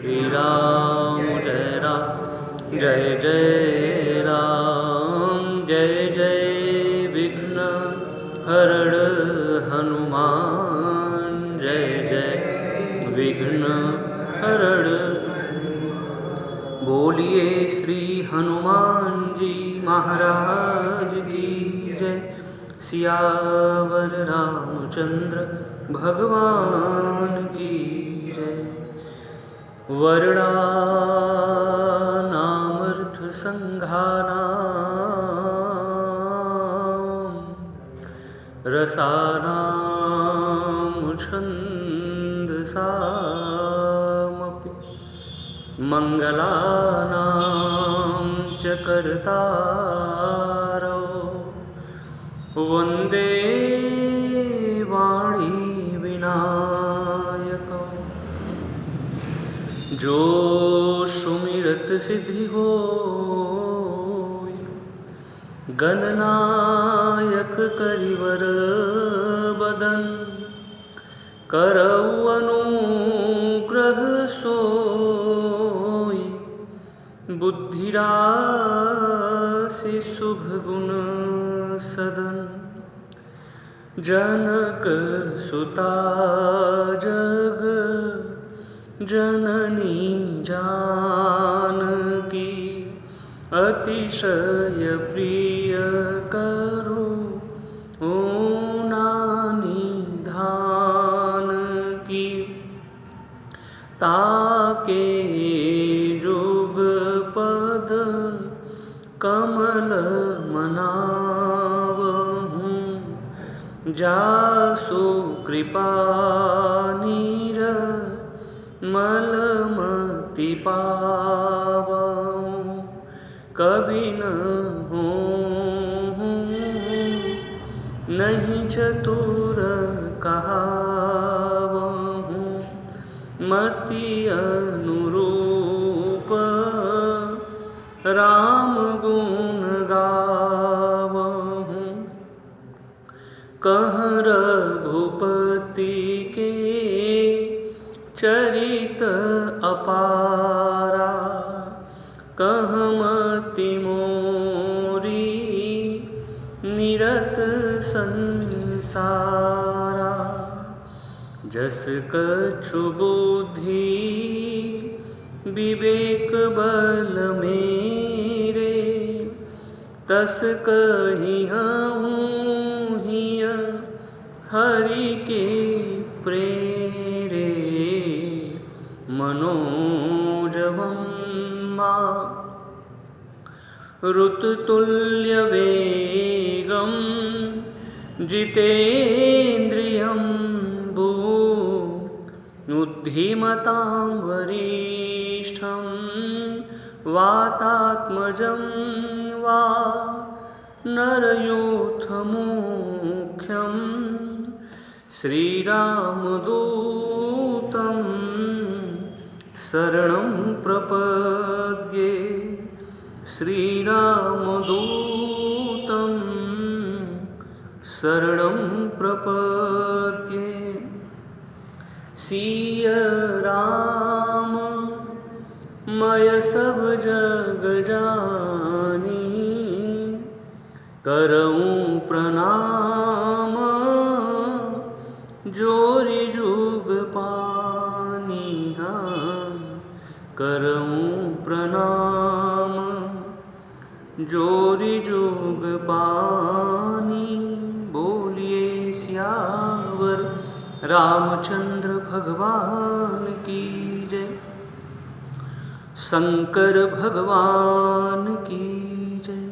श्री राम जय राम जय जय राम जय जय विघ्न हरण हनुमान जय जय विघ्न हरण। बोलिए श्री हनुमान जी महाराज की जय। सियावर रामचंद्र भगवान की जय। वर्णानामर्थ संघानां रसानां छन्दसामपि मंगलानां च कर्तारौ वन्दे वाणी विनायकौ। जो सुमिरत सिद्धि होय गणनायक करिवर बदन। करौ अनुग्रह सोय बुद्धि राशि शुभ गुण सदन। जनक सुता जग जननी जानकी अतिशय प्रिय करु निधान की। ताके जुग पद कमल मनावहु जासु कृपा मलमति पावहु। कभी न होहु नहीं चतुर कहावहु। मति अनुरूप राम गुण गावहु। कह रघुपति के चरित अपारा। कह मति मोरी निरत संसारा। जस कछु बुद्धि विवेक बल मेरे। तस कहिहूँ हिय हरि के प्रेरे। मनोजवं ऋतुतुल्य वेगं जितेन्द्रियं बुद्धिमतां वरिष्ठं वातात्मजं वा नरयूथमुख्यं। श्रीरामदूतं शरणं प्रपद्ये। श्रीरामदूतं शरणं प्रपद्ये। सिय राम मय सब जग जानी। करऊं प्रणाम जोरि जुग पानिहा। करऊं प्रणाम जोरि जुग पानी। बोलिए सियावर रामचंद्र भगवान की जय। शंकर भगवान की जय।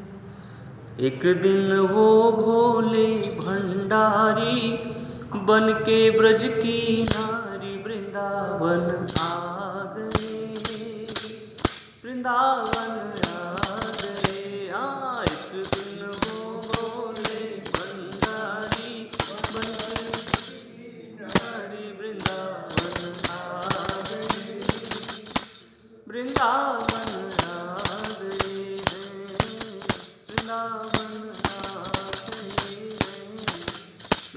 एक दिन वो भोले भंडारी बन के ब्रज की नारी वृंदावन आ गए। वृंदावन आ गए। एक दिन वो भोले भंडारी बन के नारी वृंदावन आ गए। वृंदावन आ गए। वृंदावन आ गए।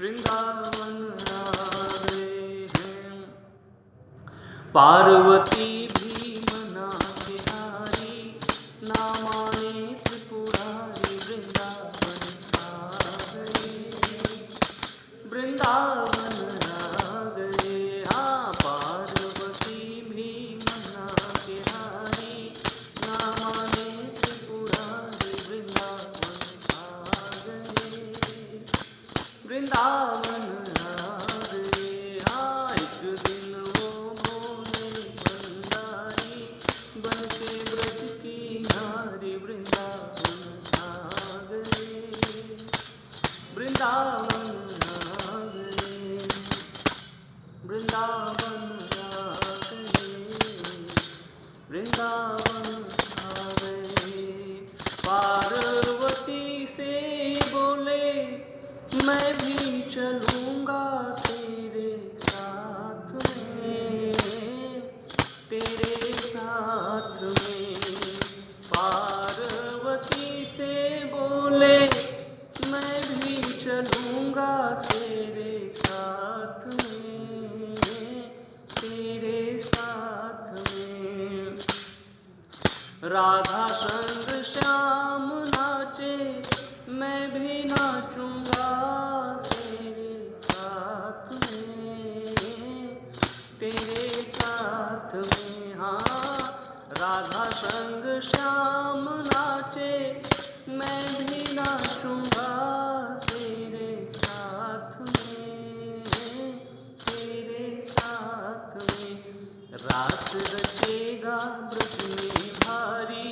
वृंदावन आ गए। पार्वती भी मना के हारी, ना माने त्रिपुरारी, वृंदावन आ गए। हाँ, पार्वती भी मना के हारी, ना माने त्रिपुरारी, वृंदावन आ गए। हाँ, एक दिन वो बोले भंडारी, बन के ब्रज की नारी, वृंदावन आ गए, वृंदावन आ गए, वृंदावन आ गए, वृंदावन आ गए। पार्वती से बोले मैं भी चलूँगा तेरे साथ में, तेरे साथ में। पार्वती से बोले मैं भी चलूँगा तेरे साथ में, तेरे साथ में। राधा संग श्याम नाचे, मैं भी नाचूँगा तेरे साथ में, तेरे साथ में। हाँ, राधा संग श्याम नाचे, मैं भी नाचूँगा तेरे साथ में, तेरे साथ में। रात रचेगा ब्रज में भारी,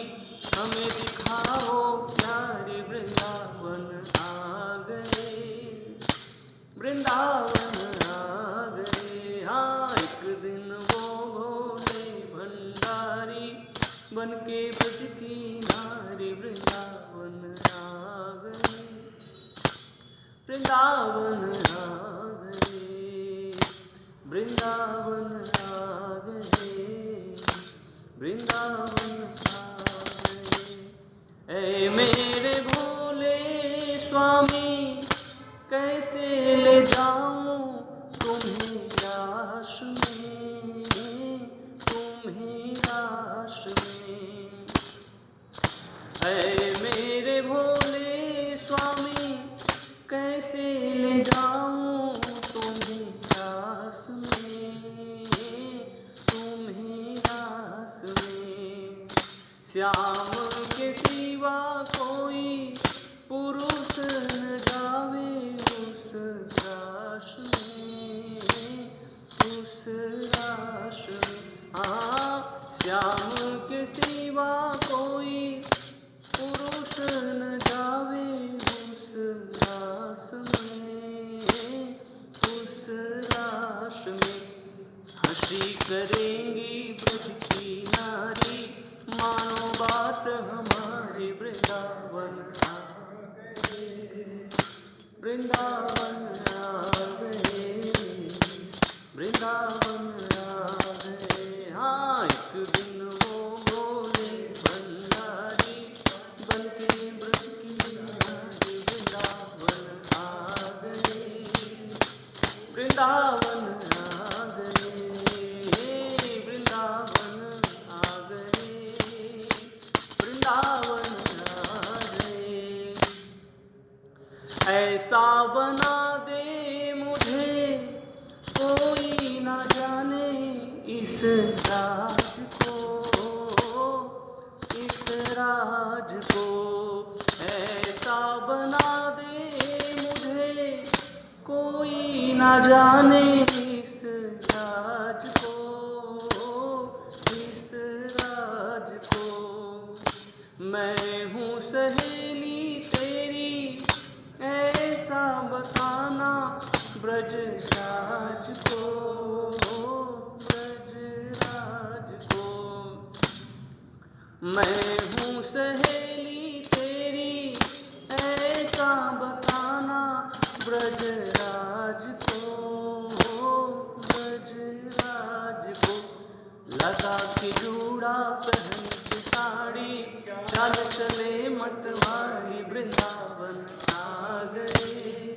हमें दिखाओ प्यारी, वृंदावन आ गए, वृंदावन आ गए। हाँ, एक दिन वो भोले भंडारी, बन के ब्रज की नारी, वृंदावन आ गए, वृंदावन आ गए, वृंदावन आ गए, वृंदावन आ गए। ऐ मेरे भोले स्वामी, कैसे ले जाऊं तुम्हें राश में, तुम्हें राश में। ऐ मेरे भोले स्वामी, कैसे ले जाऊं तुम्हें रास में, तुम्हें रास में। श्याम के सिवा कोई पुरुष न जावे उस रास में, उस रास में। हाँ, श्याम के सिवा कोई पुरुष न जावे उस रास में, उस रास में। हंसी करेंगी ब्रज की नारी, मानो बात हमारी, वृंदावन आ गए, वृंदावन आ गए, वृंदावन आ गए। हाँ, एक दिन वो बोले भंडारी, बन के ब्रज की नारी, वृंदावन आ गए, वृंदावन आ गए, वृंदावन आ गए, वृंदावन आ गए। ऐसा बना दे मुझे कोई ना जाने इस राज को, इस राज को। ऐसा बना दे मुझे कोई ना जाने इस राज को, इस राज को। मैं हूँ सहेली तेरी, ऐसा बताना ब्रज राज को, ब्रज राज को। मैं हूँ सहेली तेरी, ऐसा बताना ब्रज राज को, ब्रज राज को। लगा के जूड़ा पहन के साड़ी, चल चले मतवाली, वृंदावन आ गए,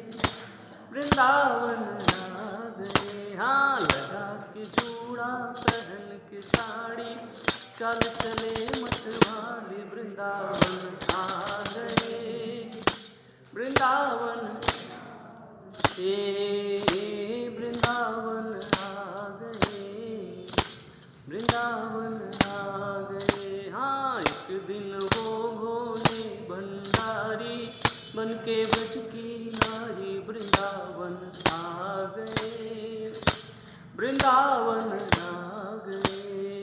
वृंदावन आ गए। हाँ, लगा के जूड़ा पहन के साड़ी, चल चले मतवाले वृंदावन आ गए। वृंदावन वृंदावन आ गए, वृंदावन आ गए। हाँ, एक दिन वो भोले भंडारी बन के ब्रज की नारी वृंदावन आ गए। वृंदावन आ गए,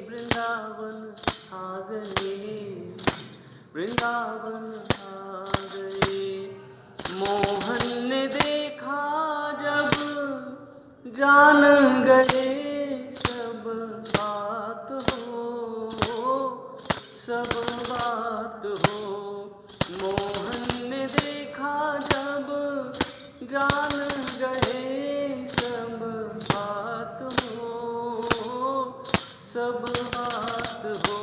वृंदावन आ गए, वृंदावन आ गए। मोहन ने देखा जब जान गए सब बात हो, सब बात हो। मोहन ने देखा जब जान गए सब बात हो, सब बात हो।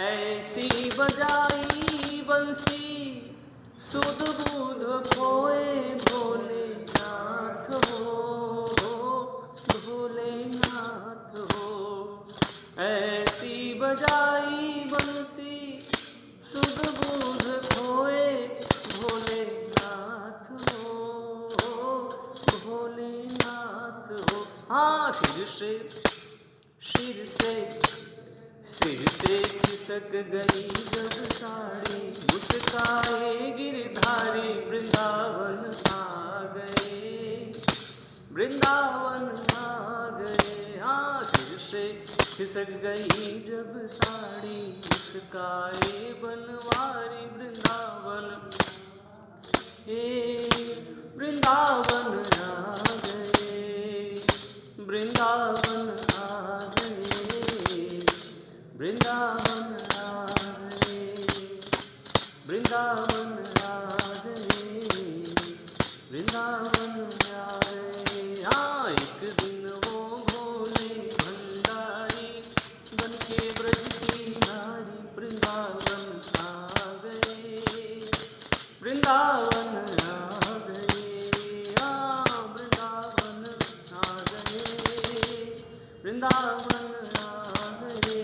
ऐसी बजाई बंसी सुध बुध खोए भोलेनाथ हो, भोलेनाथ हो। ऐसी बजाई बंसी सुध बुध खोए भोलेनाथ हो, भोलेनाथ हो। हाँ, सिर से खिसक गई जब साड़ी, मुस्काए गिरधारी वृंदावन आ गए, वृंदावन आ गए। हाँ, सिर से खिसक गई जब साड़ी, मुस्काए बनवारी वृंदावन, वृंदावन आ गए, वृंदावन आ गए, वृंदावन आ गए, वृंदावन आ गए, वृंदावन आ गए। हाँ, एक दिन वो भोले भंडारी बन के ब्रज की नारी वृंदावन आ गए, वृंदावन आ गए। हाँ, वृंदावन आ गए, वृंदावन आ गए,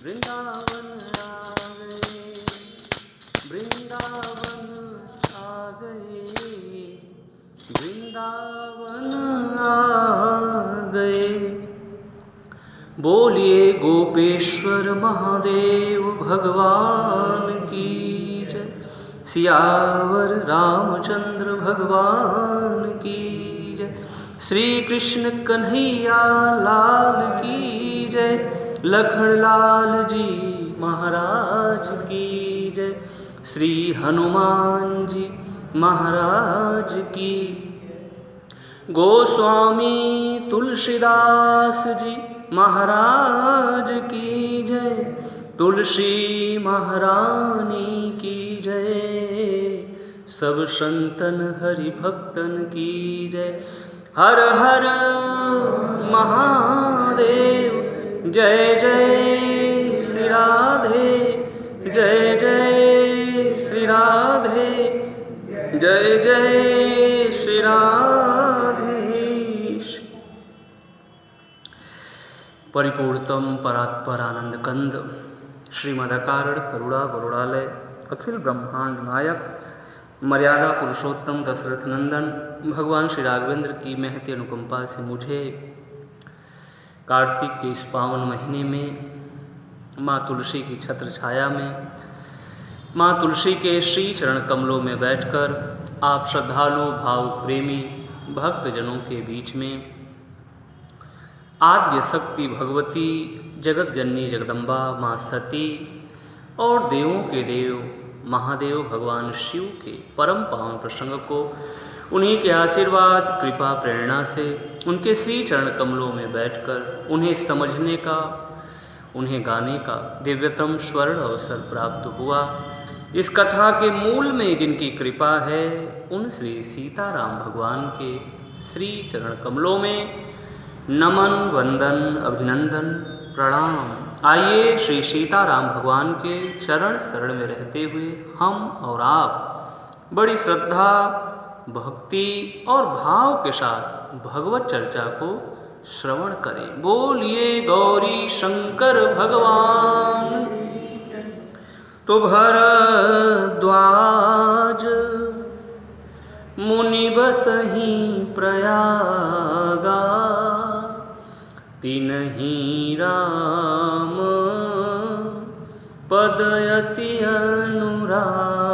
वृंदावन आ गए, वृंदावन आ गए, वृंदावन आ गए। बोलिए गोपेश्वर महादेव भगवान की जय, सियावर रामचंद्र भगवान की जय, श्री कृष्ण कन्हैया लाल की जय, लखन लाल जी महाराज की जय, श्री हनुमान जी महाराज की, गोस्वामी तुलसीदास जी महाराज की जय, तुलसी महारानी की जय, सब संतन हरि भक्तन की जय। हर हर महादेव, जय जय श्री राधे, जय जय श्री राधे, जय जय श्री राधे। परिपूर्णतम परात्पर आनंद कंद श्रीमदाकारण करुणा वरुणालय अखिल ब्रह्मांड नायक मर्यादा पुरुषोत्तम दशरथ नंदन भगवान श्री राघवेंद्र की महती अनुकंपा से मुझे कार्तिक के इस पावन महीने में माँ तुलसी की छत्र छाया में माँ तुलसी के श्री चरण कमलों में बैठकर आप श्रद्धालु भाव प्रेमी भक्तजनों के बीच में आद्य शक्ति भगवती जगत जननी जगदम्बा माँ सती और देवों के देव महादेव भगवान शिव के परम पावन प्रसंग को उन्हीं के आशीर्वाद कृपा प्रेरणा से उनके श्री चरण कमलों में बैठकर उन्हें समझने का उन्हें गाने का दिव्यतम स्वर्ण अवसर प्राप्त हुआ। इस कथा के मूल में जिनकी कृपा है उन श्री सीताराम भगवान के श्री चरण कमलों में नमन वंदन अभिनंदन प्रणाम। आइए श्री सीताराम भगवान के चरण शरण में रहते हुए हम और आप बड़ी श्रद्धा भक्ति और भाव के साथ भगवत चर्चा को श्रवण करें। बोलिए गौरी शंकर भगवान। तो भरद्वाज मुनि बसहि प्रयागा, तिन्हि राम पदयति अनुरागा।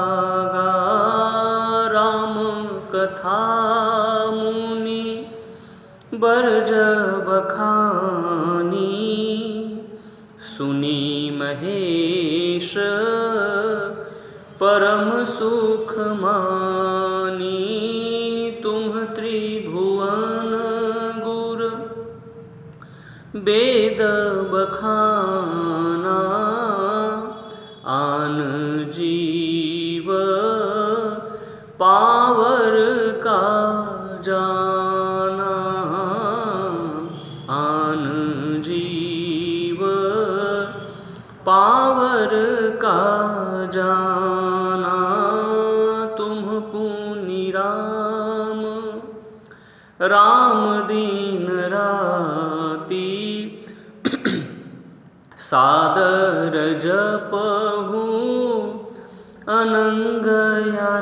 राम कथा मुनि बरज बखानी, सुनी महेश परम सुख मानी। तुम त्रिभुवन गुर वेद बखाना, आन जीव पावर का जाना। आन जीव पावर का जाना। तुम पुनि राम राम दिन राती, सादर जपहु अनंग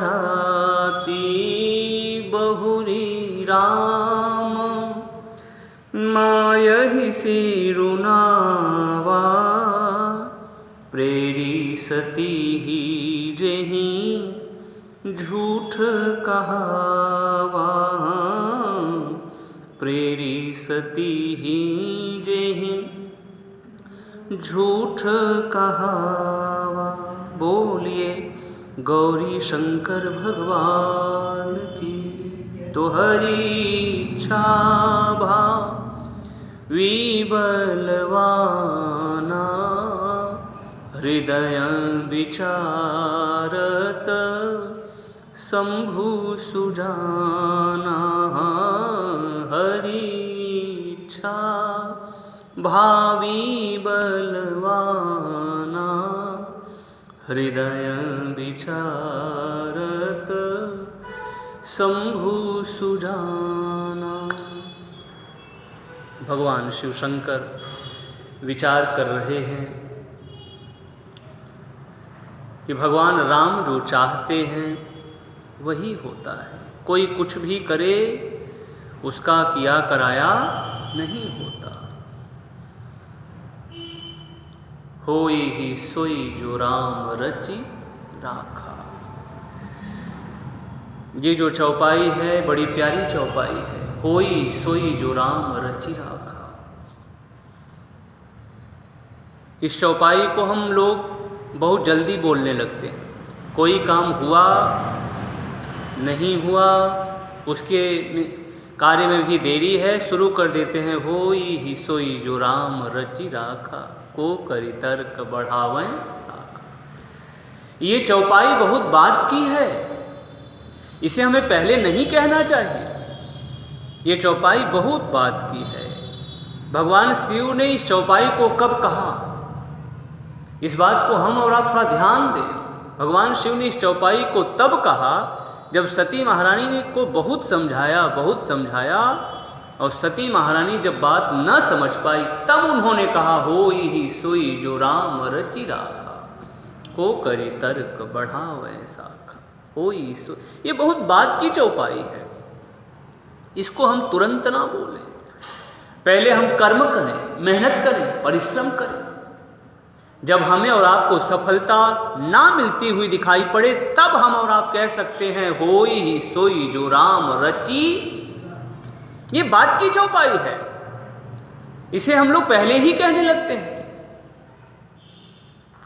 राती। बहुरी राम मायहि सिरुनावा, प्रेरी सती ही जेहि झूठ कहावा। प्रेरी सती ही जेहि झूठ कहावा। बोलिए गौरी शंकर भगवान की। तो हरि इच्छा भाव विबलवाना, हृदय विचारत शंभु सुजाना। हरि इच्छा भावी बलवाना, हृदय विचारत शंभु सुजाना। भगवान शिव शंकर विचार कर रहे हैं कि भगवान राम जो चाहते हैं वही होता है। कोई कुछ भी करे उसका किया कराया नहीं होता। होई ही सोई जो राम रचि राखा। ये जो चौपाई है बड़ी प्यारी चौपाई है। होई सोई जो राम रचि राखा। इस चौपाई को हम लोग बहुत जल्दी बोलने लगते हैं। कोई काम हुआ नहीं हुआ, उसके कार्य में भी देरी है, शुरू कर देते हैं होई ही सोई जो राम रचि राखा, को करी तर्क बढ़ावें साखा। ये चौपाई बहुत बात की है, इसे हमें पहले नहीं कहना चाहिए। ये चौपाई बहुत बात की है। भगवान शिव ने इस चौपाई को कब कहा, इस बात को हम और आप थोड़ा ध्यान दें। भगवान शिव ने इस चौपाई को तब कहा जब सती महारानी ने को बहुत समझाया और सती महारानी जब बात न समझ पाई तब उन्होंने कहा होई ही सोई जो राम रचि राखा, को करी तर्क बढ़ावे साखा। होई सो, ये बहुत बात की चौपाई है, इसको हम तुरंत ना बोलें। पहले हम कर्म करें, मेहनत करें, परिश्रम करें। जब हमें और आपको सफलता ना मिलती हुई दिखाई पड़े तब हम और आप कह सकते हैं होई ही सोई जो राम रचि। ये बात की चौपाई है, इसे हम लोग पहले ही कहने लगते हैं।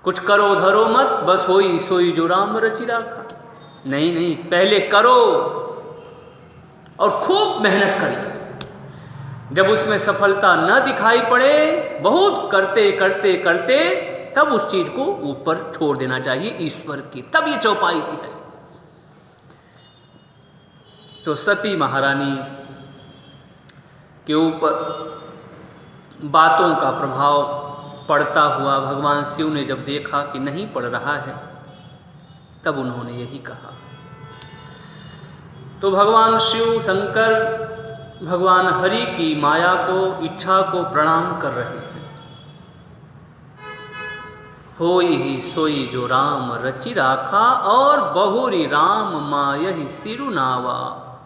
कुछ करो धरो मत, बस होई सोई जो राम रचि राखा। नहीं नहीं, पहले करो और खूब मेहनत करिए। जब उसमें सफलता न दिखाई पड़े, बहुत करते करते करते तब उस चीज को ऊपर छोड़ देना चाहिए ईश्वर की, तब ये चौपाई की है। तो सती महारानी के ऊपर बातों का प्रभाव पड़ता हुआ भगवान शिव ने जब देखा कि नहीं पड़ रहा है, तब उन्होंने यही कहा। तो भगवान शिव शंकर भगवान हरि की माया को, इच्छा को प्रणाम कर रहे हैं। होई ही सोई जो राम रचि राखा, और बहुरी राम मायहि सिरु नावा,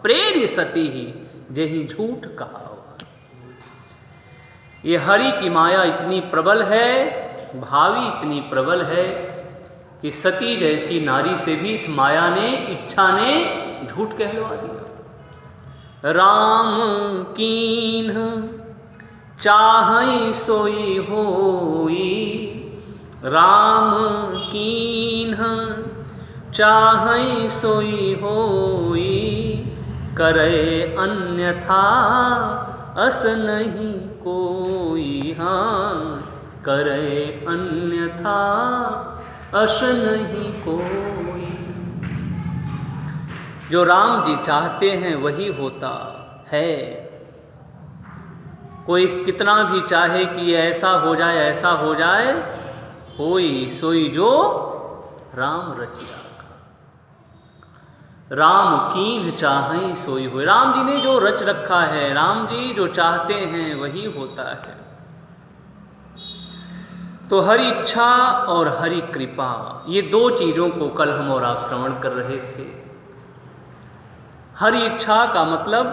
प्रेरि सती ही जेहि झूठ कहा। ये हरि की माया इतनी प्रबल है, भावी इतनी प्रबल है कि सती जैसी नारी से भी इस माया ने, इच्छा ने झूठ कहलवा दिया। राम कीन्ह चाहै सोई होई, राम कीन्ह चाहै सोई होई, करे अन्यथा अस नहीं कोई। हाँ, करे अन्यथा अस नहीं कोई। जो राम जी चाहते हैं वही होता है। कोई कितना भी चाहे कि ये ऐसा हो जाए, ऐसा हो जाए, होई सोई जो राम रचि राखा। राम कीन्ह चाहै सोई होय। राम जी ने जो रच रखा है, राम जी जो चाहते हैं वही होता है। तो हरि इच्छा और हरि कृपा, ये दो चीज़ों को कल हम और आप श्रवण कर रहे थे। हरि इच्छा का मतलब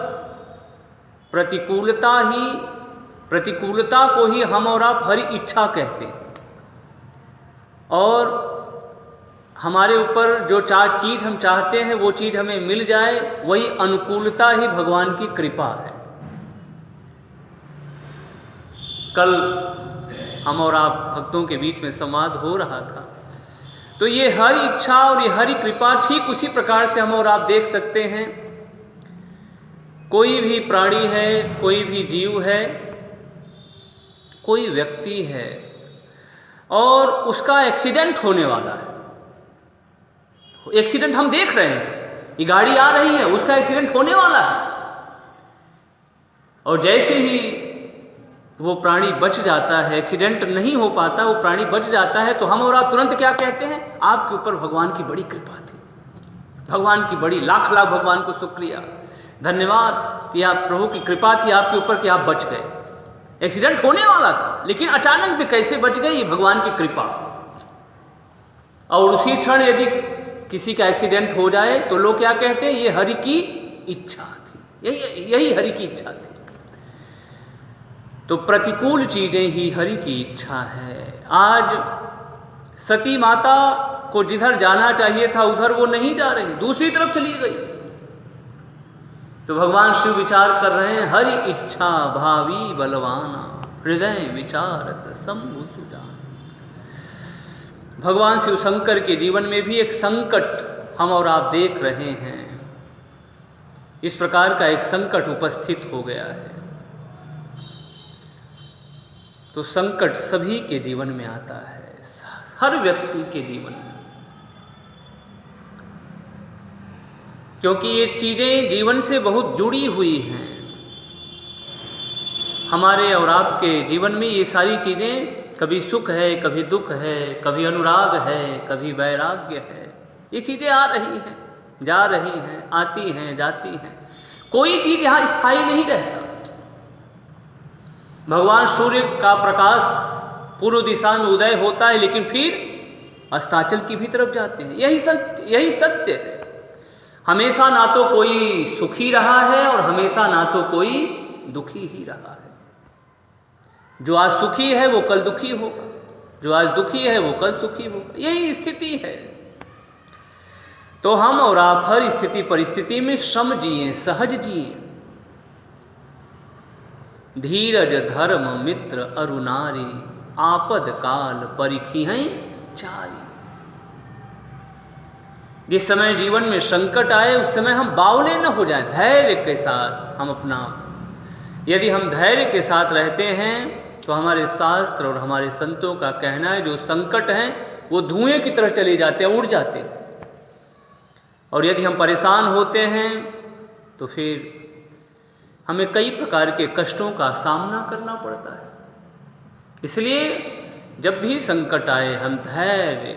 प्रतिकूलता को ही हम और आप हरि इच्छा कहते हैं। और हमारे ऊपर जो चीज़ हम चाहते हैं वो चीज़ हमें मिल जाए, वही अनुकूलता ही भगवान की कृपा है। कल हम और आप भक्तों के बीच में संवाद हो रहा था। तो ये हरि इच्छा और ये हरि कृपा ठीक उसी प्रकार से हम और आप देख सकते हैं। कोई भी प्राणी है, कोई भी जीव है, कोई व्यक्ति है और उसका एक्सीडेंट होने वाला है। एक्सीडेंट हम देख रहे हैं, ये गाड़ी आ रही है, उसका एक्सीडेंट होने वाला है। और जैसे ही वो प्राणी बच जाता है, एक्सीडेंट नहीं हो पाता, वो प्राणी बच जाता है, तो हम और आप तुरंत क्या कहते हैं? आपके ऊपर भगवान की बड़ी कृपा थी, भगवान की बड़ी लाख लाख भगवान को शुक्रिया, धन्यवाद कि आप प्रभु की कृपा थी आपके ऊपर कि आप बच गए। एक्सीडेंट होने वाला था लेकिन अचानक भी कैसे बच गए, ये भगवान की कृपा। और उसी क्षण यदि किसी का एक्सीडेंट हो जाए तो लोग क्या कहते हैं? ये हरि की इच्छा थी, यही हरि की इच्छा थी। तो प्रतिकूल चीजें ही हरि की इच्छा है। आज सती माता को जिधर जाना चाहिए था उधर वो नहीं जा रही, दूसरी तरफ चली गई। तो भगवान शिव विचार कर रहे हैं, हरि इच्छा भावी बलवाना, हृदय विचारत शंभु सुजान। भगवान शिव शंकर के जीवन में भी एक संकट हम और आप देख रहे हैं। इस प्रकार का एक संकट उपस्थित हो गया है। तो संकट सभी के जीवन में आता है, हर व्यक्ति के जीवन में, क्योंकि ये चीज़ें जीवन से बहुत जुड़ी हुई हैं। हमारे और आपके जीवन में ये सारी चीज़ें, कभी सुख है, कभी दुख है, कभी अनुराग है, कभी वैराग्य है। ये चीज़ें आ रही हैं, जा रही हैं, आती हैं, जाती हैं। कोई चीज़ यहाँ स्थायी नहीं रहता। भगवान सूर्य का प्रकाश पूर्व दिशा में उदय होता है लेकिन फिर अस्ताचल की भी तरफ जाते हैं। यही सत्य है। हमेशा ना तो कोई सुखी रहा है और हमेशा ना तो कोई दुखी ही रहा है। जो आज सुखी है वो कल दुखी होगा, जो आज दुखी है वो कल सुखी होगा। यही स्थिति है। तो हम और आप हर स्थिति परिस्थिति में सम जिए, सहज जिए। धीरज धर्म मित्र अरु नारी, आपद काल परिखिहै चारी। जिस समय जीवन में संकट आए उस समय हम बावले न हो जाएं, धैर्य के साथ हम अपना, यदि हम धैर्य के साथ रहते हैं तो हमारे शास्त्र और हमारे संतों का कहना है जो संकट हैं वो धुएं की तरह चले जाते हैं, उड़ जाते हैं। और यदि हम परेशान होते हैं तो फिर हमें कई प्रकार के कष्टों का सामना करना पड़ता है। इसलिए जब भी संकट आए हम धैर्य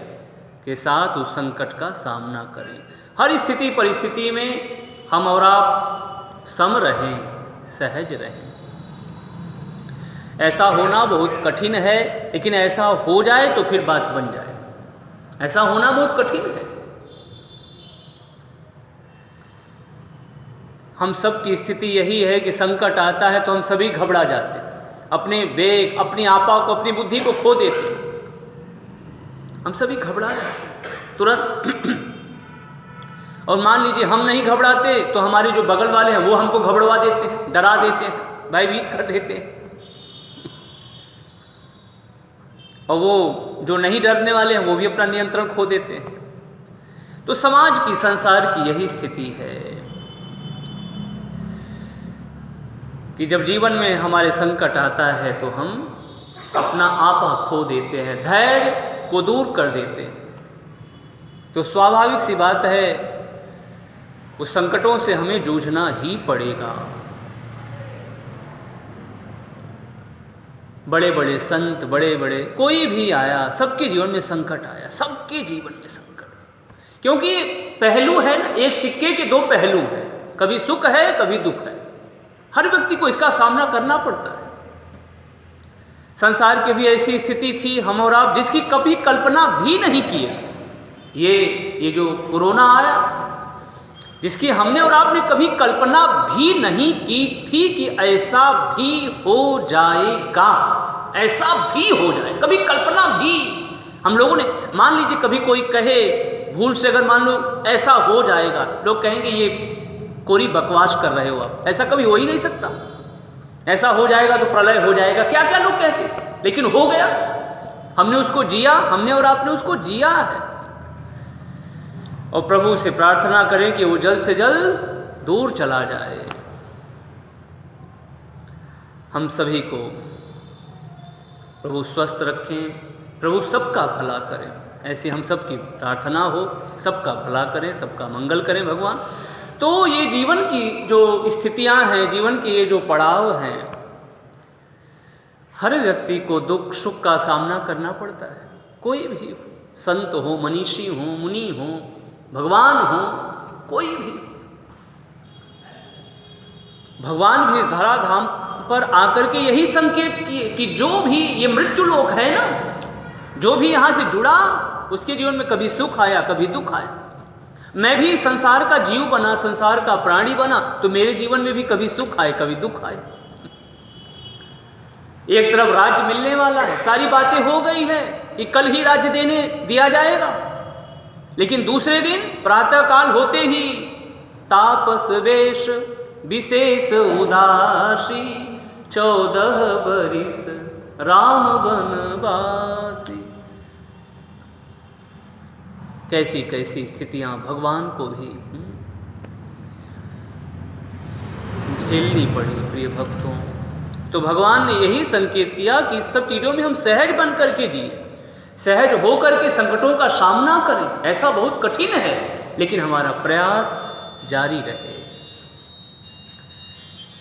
के साथ उस संकट का सामना करें। हर स्थिति परिस्थिति में हम और आप सम रहें, सहज रहें। ऐसा होना बहुत कठिन है, लेकिन ऐसा हो जाए तो फिर बात बन जाए। ऐसा होना बहुत कठिन है। हम सब की स्थिति यही है कि संकट आता है तो हम सभी घबरा जाते हैं, अपने वेग, अपनी आपा को, अपनी बुद्धि को खो देते हैं। हम सभी घबरा जाते हैं तुरंत। और मान लीजिए हम नहीं घबराते तो हमारे जो बगल वाले हैं वो हमको घबरवा देते हैं, डरा देते हैं, भयभीत कर देते हैं। और वो जो नहीं डरने वाले हैं वो भी अपना नियंत्रण खो देते हैं। तो समाज की, संसार की यही स्थिति है कि जब जीवन में हमारे संकट आता है तो हम अपना आपा खो देते हैं, धैर्य को दूर कर देते हैं। तो स्वाभाविक सी बात है, उस संकटों से हमें जूझना ही पड़ेगा। बड़े बड़े संत, बड़े बड़े कोई भी आया, सबके जीवन में संकट आया, सबके जीवन में संकट। क्योंकि पहलू है ना, एक सिक्के के दो पहलू हैं, कभी सुख है कभी दुख है। हर व्यक्ति को इसका सामना करना पड़ता है। संसार की भी ऐसी स्थिति थी, हम और आप जिसकी कभी कल्पना भी नहीं किए थे। ये जो कोरोना आया, जिसकी हमने और आपने कभी कल्पना भी नहीं की थी कि ऐसा भी हो जाएगा, ऐसा भी हो जाए, कभी कल्पना भी हम लोगों ने, मान लीजिए कभी कोई कहे भूल से, अगर मान लो ऐसा हो जाएगा, लोग कहेंगे ये कोरी बकवास कर रहे हो आप, ऐसा कभी हो ही नहीं सकता, ऐसा हो जाएगा तो प्रलय हो जाएगा, क्या क्या लोग कहते थे। लेकिन हो गया, हमने उसको जिया, हमने और आपने उसको जिया है। और प्रभु से प्रार्थना करें कि वो जल्द से जल्द दूर चला जाए। हम सभी को प्रभु स्वस्थ रखें, प्रभु सबका भला करें, ऐसी हम सबकी प्रार्थना हो। सबका भला करें, सबका मंगल करें भगवान। तो ये जीवन की जो स्थितियां हैं, जीवन के ये जो पड़ाव हैं, हर व्यक्ति को दुख सुख का सामना करना पड़ता है। कोई भी हो, संत हो, मनीषी हो, मुनि हो, भगवान हो, कोई भी। भगवान भी इस धराधाम पर आकर के यही संकेत किए कि जो भी ये मृत्यु लोक है ना, जो भी यहाँ से जुड़ा, उसके जीवन में कभी सुख आया कभी दुख आया। मैं भी संसार का जीव बना, संसार का प्राणी बना, तो मेरे जीवन में भी कभी सुख आए कभी दुख आए। एक तरफ राज्य मिलने वाला है, सारी बातें हो गई है कि कल ही राज्य दिया जाएगा, लेकिन दूसरे दिन प्रातः काल होते ही तापस वेश विशेष उदासी, 14 बरिस राम बनवासी। कैसी कैसी स्थितियां भगवान को भी झेलनी पड़ी प्रिय भक्तों। तो भगवान ने यही संकेत किया कि इस सब चीज़ों में हम सहज बन करके जिए, सहज होकर के संकटों का सामना करें। ऐसा बहुत कठिन है, लेकिन हमारा प्रयास जारी रहे।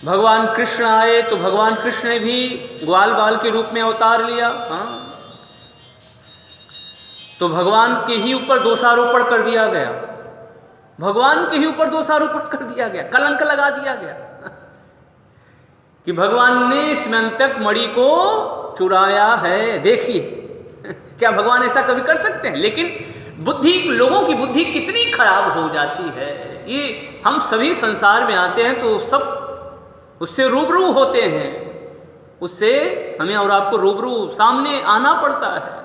भगवान कृष्ण आए तो भगवान कृष्ण ने भी ग्वाल बाल के रूप में अवतार लिया। तो भगवान के ही ऊपर दोषारोपण कर दिया गया, भगवान के ही ऊपर दोषारोपण कर दिया गया, कलंक लगा दिया गया कि भगवान ने स्मंतक मणि को चुराया है। देखिए, क्या भगवान ऐसा कभी कर सकते हैं? लेकिन बुद्धि, लोगों की बुद्धि कितनी खराब हो जाती है। ये हम सभी संसार में आते हैं तो सब उससे रूबरू होते हैं, उससे हमें और आपको रूबरू सामने आना पड़ता है।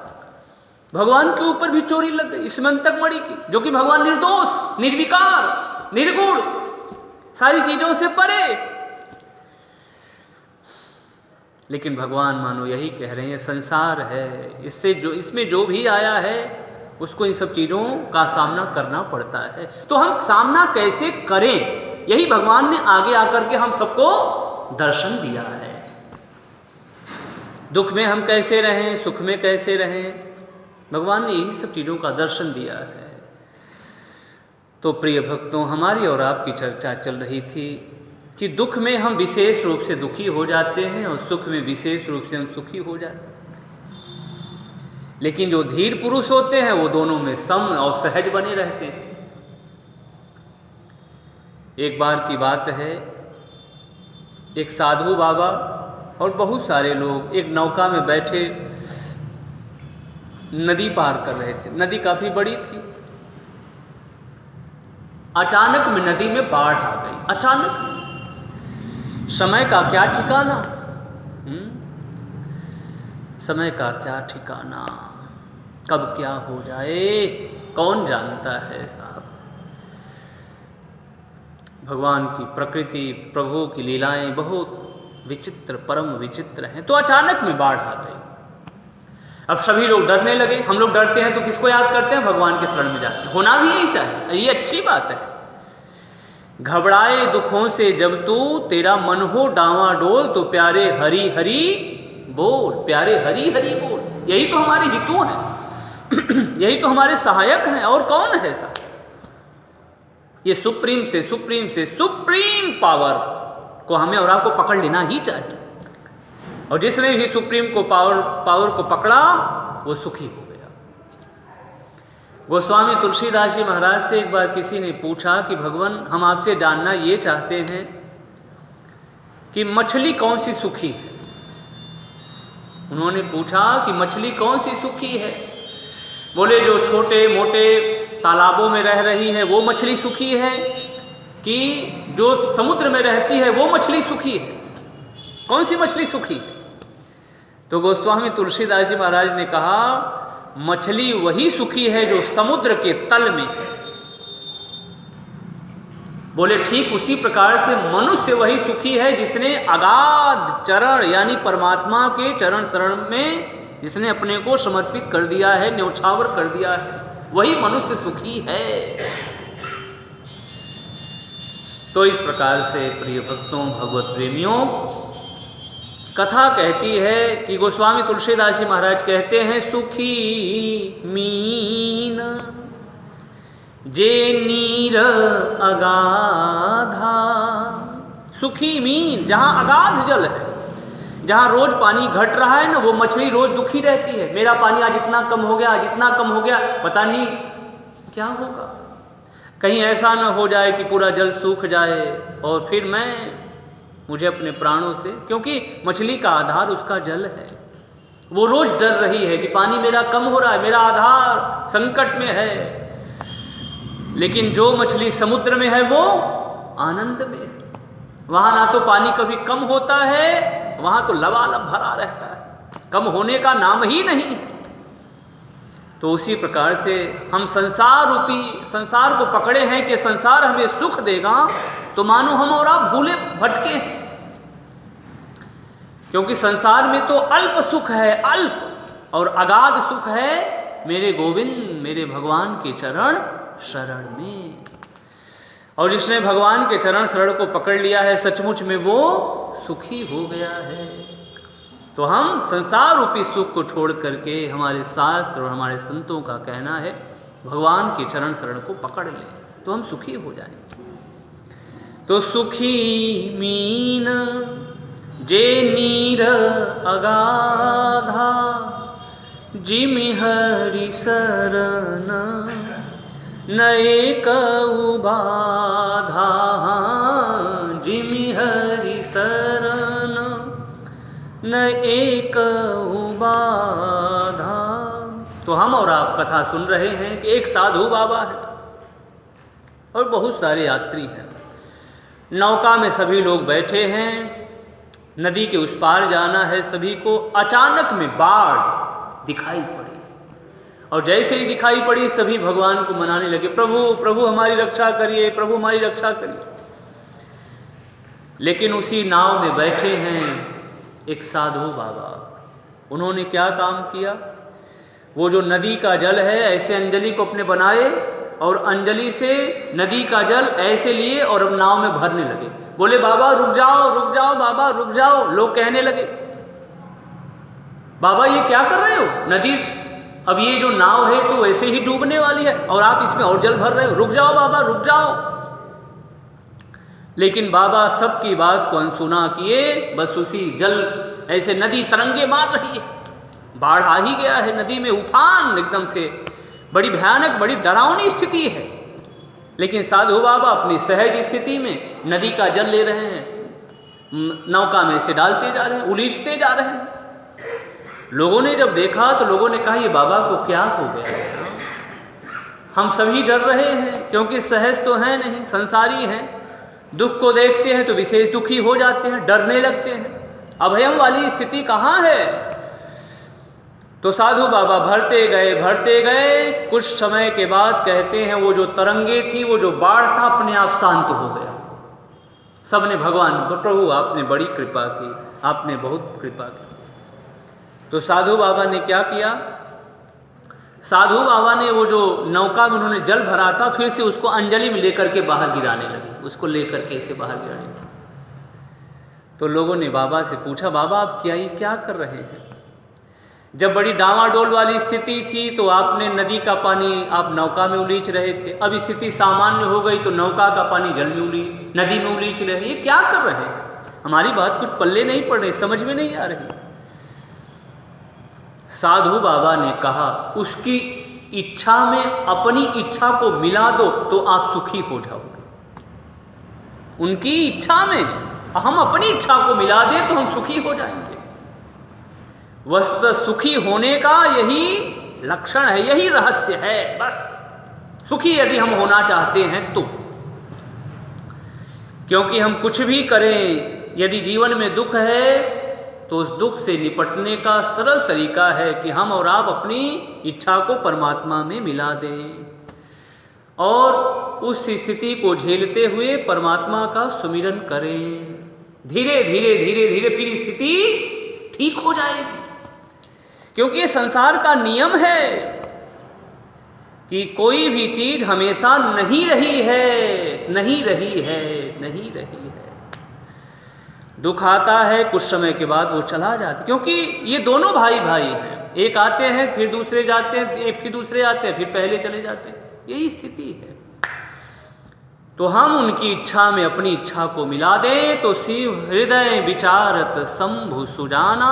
भगवान के ऊपर भी चोरी लग गई स्मंतक मणि की, जो कि भगवान निर्दोष, निर्विकार, निर्गुण, सारी चीजों से परे। लेकिन भगवान मानो यही कह रहे हैं, संसार है, इसमें जो भी आया है उसको इन सब चीज़ों का सामना करना पड़ता है। तो हम सामना कैसे करें, यही भगवान ने आगे आकर के हम सबको दर्शन दिया है। दुख में हम कैसे रहें, सुख में कैसे रहें, भगवान ने यही सब चीज़ों का दर्शन दिया है। तो प्रिय भक्तों, हमारी और आपकी चर्चा चल रही थी कि दुख में हम विशेष रूप से दुखी हो जाते हैं और सुख में विशेष रूप से हम सुखी हो जाते हैं। लेकिन जो धीर पुरुष होते हैं वो दोनों में सम और सहज बने रहते हैं। एक बार की बात है, एक साधु बाबा और बहुत सारे लोग एक नौका में बैठे नदी पार कर रहे थे। नदी काफ़ी बड़ी थी। अचानक में नदी में बाढ़ आ गई। अचानक, समय का क्या ठिकाना, समय का क्या ठिकाना, कब क्या हो जाए कौन जानता है साहब। भगवान की प्रकृति, प्रभु की लीलाएं बहुत विचित्र, परम विचित्र हैं। तो अचानक में बाढ़ आ गई। अब सभी लोग डरने लगे। हम लोग डरते हैं तो किसको याद करते हैं? भगवान के शरण में जाते हैं। होना भी यही चाहिए, ये अच्छी बात है। घबराए दुखों से जब तू, तेरा मन हो डावाडोल, तो प्यारे हरि हरि बोल, प्यारे हरि हरि बोल। यही तो हमारे हितू हैं, यही तो हमारे सहायक हैं। और कौन है ऐसा? ये सुप्रीम से सुप्रीम पावर को हमें और आपको पकड़ लेना ही चाहिए। और जिसने भी सुप्रीम को पावर को पकड़ा वो सुखी हो गया। गोस्वामी तुलसीदास जी महाराज से एक बार किसी ने पूछा कि भगवान, हम आपसे जानना ये चाहते हैं कि मछली कौन सी सुखी है। उन्होंने पूछा कि मछली कौन सी सुखी है। बोले जो छोटे मोटे तालाबों में रह रही है वो मछली सुखी है, कि जो समुद्र में रहती है वो मछली सुखी है? कौन सी मछली सुखी है? तो गोस्वामी तुलसीदास जी महाराज ने कहा, मछली वही सुखी है जो समुद्र के तल में है। बोले ठीक उसी प्रकार से मनुष्य वही सुखी है जिसने अगाध चरण यानी परमात्मा के चरण शरण में जिसने अपने को समर्पित कर दिया है, न्यौछावर कर दिया है, वही मनुष्य सुखी है। तो इस प्रकार से प्रिय भक्तों, भगवत प्रेमियों, कथा कहती है कि गोस्वामी तुलसीदास जी महाराज कहते हैं, सुखी मीन जे नीर अगाधा। सुखी मीन, जहाँ अगाध जल है, जहाँ रोज पानी घट रहा है ना, वो मछली रोज दुखी रहती है। मेरा पानी आज इतना कम हो गया, आज इतना कम हो गया, पता नहीं क्या होगा। कहीं ऐसा ना हो जाए कि पूरा जल सूख जाए और फिर मुझे अपने प्राणों से, क्योंकि मछली का आधार उसका जल है। वो रोज डर रही है कि पानी मेरा कम हो रहा है, मेरा आधार संकट में है। लेकिन जो मछली समुद्र में है वो आनंद में है। वहाँ ना तो पानी कभी कम होता है, वहाँ तो लबालब भरा रहता है, कम होने का नाम ही नहीं। तो उसी प्रकार से हम संसार को पकड़े हैं कि संसार हमें सुख देगा, तो मानो हम और आप भूले भटके हैं। क्योंकि संसार में तो अल्प सुख है, अल्प, और अगाध सुख है मेरे गोविंद, मेरे भगवान के चरण शरण में। और जिसने भगवान के चरण शरण को पकड़ लिया है, सचमुच में वो सुखी हो गया है। तो हम संसार रूपी सुख को छोड़ करके, हमारे शास्त्र और हमारे संतों का कहना है, भगवान के चरण शरण को पकड़ लें तो हम सुखी हो जाएंगे। तो सुखी मीन जे नीर अगाधा, जिमि हरि शरण नए कहु बाधा। जिमि हरि शरण नए कहु बाधा। तो हम और आप कथा सुन रहे हैं कि एक साधु बाबा है और बहुत सारे यात्री हैं। नौका में सभी लोग बैठे हैं, नदी के उस पार जाना है सभी को। अचानक में बाढ़ दिखाई पड़ी, और जैसे ही दिखाई पड़ी सभी भगवान को मनाने लगे, प्रभु प्रभु हमारी रक्षा करिए, प्रभु हमारी रक्षा करिए। लेकिन उसी नाव में बैठे हैं एक साधु बाबा। उन्होंने क्या काम किया? वो जो नदी का जल है ऐसे अंजलि को अपने बनाए और अंजलि से नदी का जल ऐसे लिए और अब नाव में भरने लगे। बोले बाबा रुक जाओ बाबा रुक जाओ। लोग कहने लगे बाबा ये क्या कर रहे हो, नदी अब ये जो नाव है तो ऐसे ही डूबने वाली है और आप इसमें और जल भर रहे हो, रुक जाओ बाबा रुक जाओ। लेकिन बाबा सबकी बात को अनसुना किए, बस उसी जल ऐसे नदी तरंगे मार रही है, बाढ़ आ ही गया है नदी में, उफान एकदम से, बड़ी भयानक बड़ी डरावनी स्थिति है। लेकिन साधु बाबा अपनी सहज स्थिति में नदी का जल ले रहे हैं, नौका में से डालते जा रहे हैं, उलीझते जा रहे हैं। लोगों ने जब देखा तो लोगों ने कहा ये बाबा को क्या हो गया, हम सभी डर रहे हैं, क्योंकि सहज तो हैं नहीं, संसारी हैं, दुख को देखते हैं तो विशेष दुखी हो जाते हैं, डरने लगते हैं, अभयम वाली स्थिति कहाँ है। तो साधु बाबा भरते गए, कुछ समय के बाद कहते हैं वो जो तरंगे थी, वो जो बाढ़ था, अपने आप शांत हो गया। सबने भगवान प्रभु आपने बड़ी कृपा की, आपने बहुत कृपा की। तो साधु बाबा ने क्या किया, साधु बाबा ने वो जो नौका में उन्होंने जल भरा था, फिर से उसको अंजलि में लेकर के बाहर गिराने लगे, उसको लेकर के ऐसे बाहर गिराने लगे। तो लोगों ने बाबा से पूछा, बाबा आप क्या कर रहे हैं? जब बड़ी डावाडोल वाली स्थिति थी तो आपने नदी का पानी आप नौका में उलीच रहे थे, अब स्थिति सामान्य हो गई तो नौका का पानी जल में नदी में उलीच रहे हैं, ये क्या कर रहे हैं? हमारी बात कुछ पल्ले नहीं पड़ रही, समझ में नहीं आ रही। साधु बाबा ने कहा, उसकी इच्छा में अपनी इच्छा को मिला दो तो आप सुखी हो जाओगे। उनकी इच्छा में हम अपनी इच्छा को मिला दें तो हम सुखी हो जाएंगे। वस्तुतः सुखी होने का यही लक्षण है, यही रहस्य है। बस सुखी यदि हम होना चाहते हैं तो, क्योंकि हम कुछ भी करें, यदि जीवन में दुख है तो उस दुख से निपटने का सरल तरीका है कि हम और आप अपनी इच्छा को परमात्मा में मिला दें और उस स्थिति को झेलते हुए परमात्मा का सुमिरन करें। धीरे धीरे फिर स्थिति ठीक हो जाएगी, क्योंकि ये संसार का नियम है कि कोई भी चीज हमेशा नहीं रही है। दुख आता है, कुछ समय के बाद वो चला जाता है, क्योंकि ये दोनों भाई हैं, एक आते हैं फिर दूसरे जाते हैं, एक फिर दूसरे आते हैं फिर पहले चले जाते हैं, यही स्थिति है। तो हम उनकी इच्छा में अपनी इच्छा को मिला दें तो शिव हृदय विचारत शंभु सुजाना,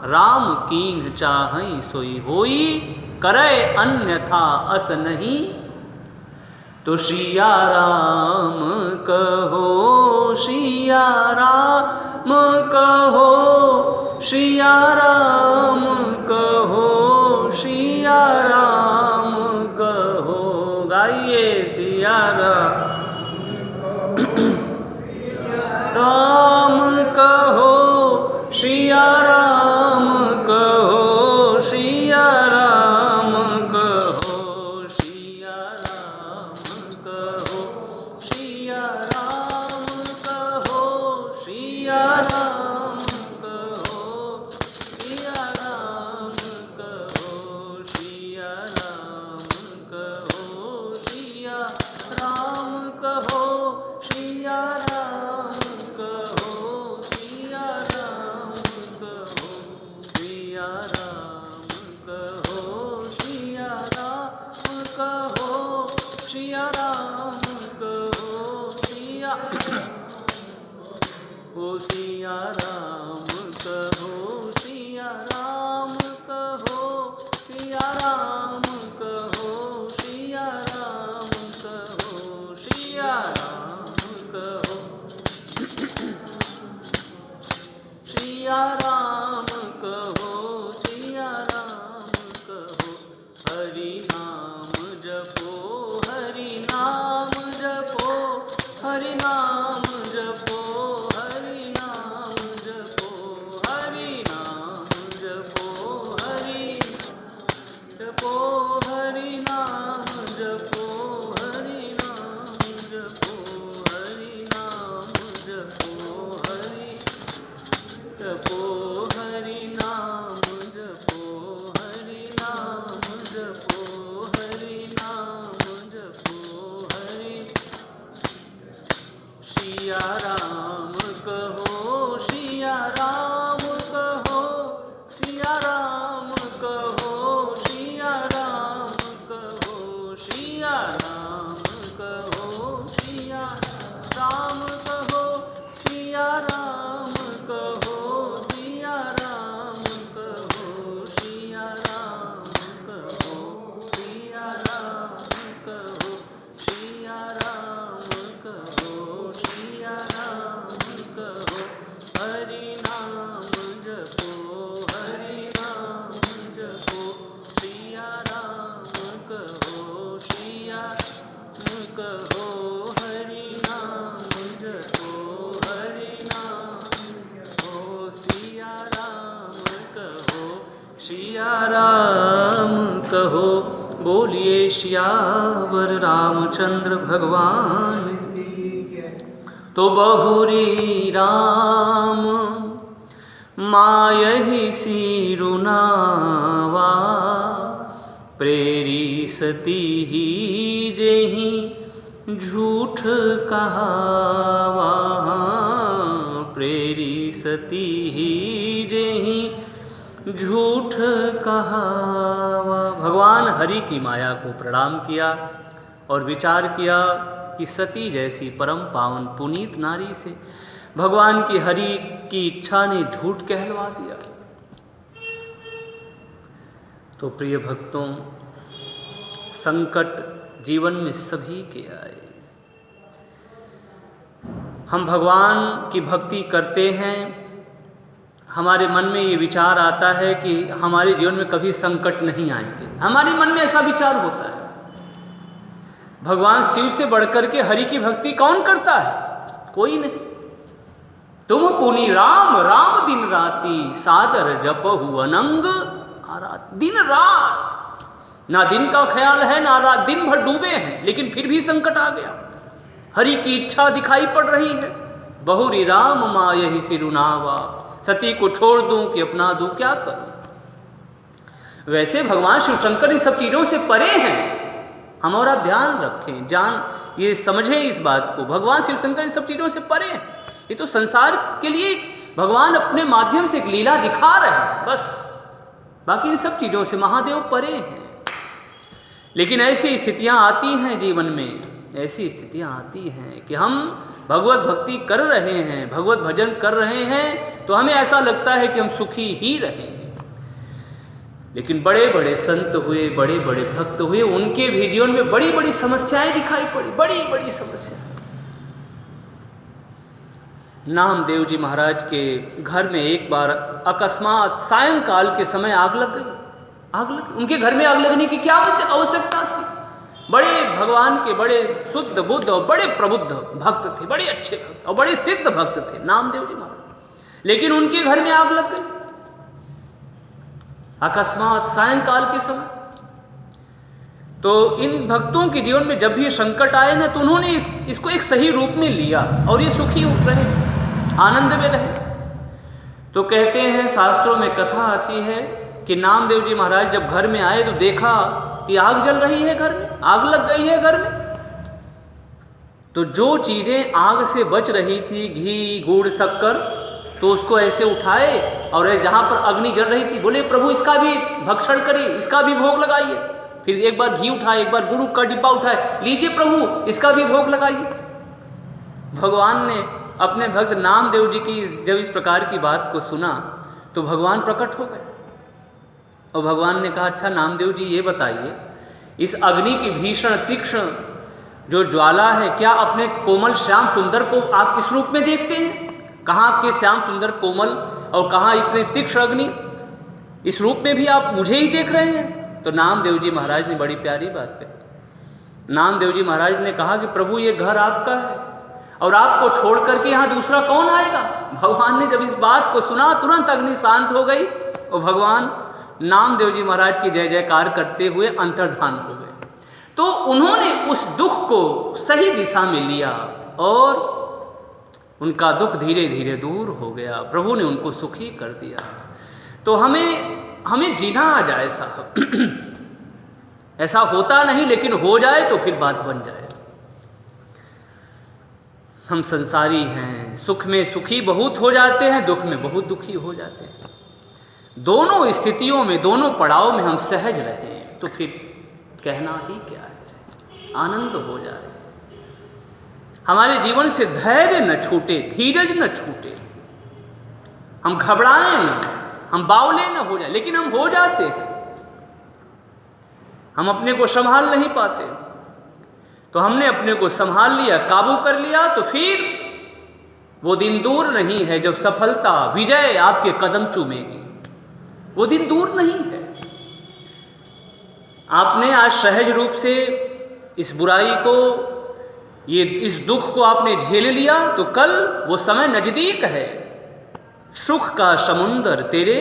राम कीन्ह चाहै सोई होई, करे अन्यथा अस नहीं। तो सिया राम कहो, सिया राम कहो, सिया राम कहो, सिया राम कहो। गाइए सिया राम कहो, सिया राम कहो, सिया राम कहो, सिया राम कहो, सिया राम कहो, सिया राम कहो, सिया राम कहो, सिया राम कहो, सिया राम कहो, सिया राम कहो, सिया राम कहो। सिया राम कहो, बोलिए सियावर रामचंद्र भगवान की। तो बहुरी राम मायहि सिरुनावा, प्रेरी सती ही जेहि झूठ कहावा, प्रेरी सती ही जेहि झूठ कहावा। भगवान हरि की माया को प्रणाम किया और विचार किया कि सती जैसी परम पावन पुनीत नारी से भगवान की हरि की इच्छा ने झूठ कहलवा दिया। तो प्रिय भक्तों, संकट जीवन में सभी के आए। हम भगवान की भक्ति करते हैं, हमारे मन में ये विचार आता है कि हमारे जीवन में कभी संकट नहीं आएंगे। हमारे मन में ऐसा विचार होता है। भगवान शिव से बढ़कर के हरि की भक्ति कौन करता है? कोई नहीं। तुम पुनि राम राम दिन राती, सादर जपहु अनंग आरात। दिन रात, ना दिन का ख्याल है ना रात, दिन भर डूबे हैं, लेकिन फिर भी संकट आ गया। हरि की इच्छा दिखाई पड़ रही है। बहुरी राम मायहि सिरुनावा, सती को छोड़ दूं कि अपना दूं, क्या करूं? वैसे भगवान शिव शंकर इन सब चीजों से परे हैं। हम और आप ध्यान रखें, ये समझें इस बात को। भगवान शिव शंकर इन सब चीजों से परे हैं। ये तो संसार के लिए भगवान अपने माध्यम से एक लीला दिखा रहे हैं, बस। बाकी इन सब चीजों से महादेव परे हैं। लेकिन ऐसी स्थितियां आती हैं जीवन में, ऐसी स्थितियां आती हैं कि हम भगवत भक्ति कर रहे हैं, भगवत भजन कर रहे हैं, तो हमें ऐसा लगता है कि हम सुखी ही रहेंगे। लेकिन बड़े बड़े संत हुए, बड़े बड़े भक्त हुए, उनके भी जीवन में बड़ी बड़ी समस्याएं दिखाई पड़ी, बड़ी बड़ी समस्याएं। नामदेव जी महाराज के घर में एक बार अकस्मात सायंकाल के समय आग लग गई। उनके घर में आग लगने की क्या आवश्यकता थी? बड़े भगवान के बड़े शुद्ध बुद्ध और बड़े प्रबुद्ध भक्त थे, बड़े अच्छे भक्त और बड़े सिद्ध भक्त थे नामदेव जी महाराज। लेकिन उनके घर में आग लग गई अकस्मात सायंकाल के समय। तो इन भक्तों के जीवन में जब भी संकट आए ना, तो उन्होंने इसको एक सही रूप में लिया और ये सुखी रहे, आनंद में रहे। तो कहते हैं, शास्त्रों में कथा आती है कि नामदेव जी महाराज जब घर में आए तो देखा कि आग जल रही है, घर में आग लग गई है घर में। तो जो चीजें आग से बच रही थी, घी गुड़ शक्कर, तो उसको ऐसे उठाए और जहां पर अग्नि जल रही थी बोले प्रभु इसका भी भक्षण करिए, इसका भी भोग लगाइए। फिर एक बार घी उठाए, एक बार गुड़ का डिब्बा उठाए, लीजिए प्रभु इसका भी भोग लगाइए। भगवान ने अपने भक्त नामदेव जी की जब इस प्रकार की बात को सुना तो भगवान प्रकट हो गए और भगवान ने कहा, अच्छा नामदेव जी ये बताइए, इस अग्नि की भीषण तीक्ष्ण जो ज्वाला है, क्या अपने कोमल श्याम सुंदर को आप इस रूप में देखते हैं? कहाँ आपके श्याम सुंदर कोमल और कहाँ इतने तीक्ष्ण अग्नि? इस रूप में भी आप मुझे ही देख रहे हैं? तो नामदेव जी महाराज ने बड़ी प्यारी बात कही। नामदेव जी महाराज ने कहा कि प्रभु ये घर आपका है और आपको छोड़ करके यहाँ दूसरा कौन आएगा? भगवान ने जब इस बात को सुना तुरंत अग्नि शांत हो गई और भगवान नामदेव जी महाराज की जय जयकार करते हुए अंतर्धान हो गए। तो उन्होंने उस दुख को सही दिशा में लिया और उनका दुख धीरे धीरे दूर हो गया। प्रभु ने उनको सुखी कर दिया। तो हमें जीना आ जाए साहब। ऐसा होता नहीं, लेकिन हो जाए तो फिर बात बन जाए। हम संसारी हैं, सुख में सुखी बहुत हो जाते हैं, दुख में बहुत दुखी हो जाते हैं। दोनों स्थितियों में, दोनों पड़ाव में हम सहज रहें तो फिर कहना ही क्या है, आनंद हो जाए। हमारे जीवन से धैर्य न छूटे, धीरज न छूटे, हम घबराएं न, हम बावले न हो जाए, लेकिन हम हो जाते हैं। हम अपने को संभाल नहीं पाते, तो हमने अपने को संभाल लिया, काबू कर लिया, तो फिर वो दिन दूर नहीं है जब सफलता, विजय आपके कदम चूमेगी। वो दिन दूर नहीं है। आपने आज सहज रूप से इस बुराई को, इस दुख को आपने झेल लिया, तो कल वो समय नजदीक है। सुख का समुंदर तेरे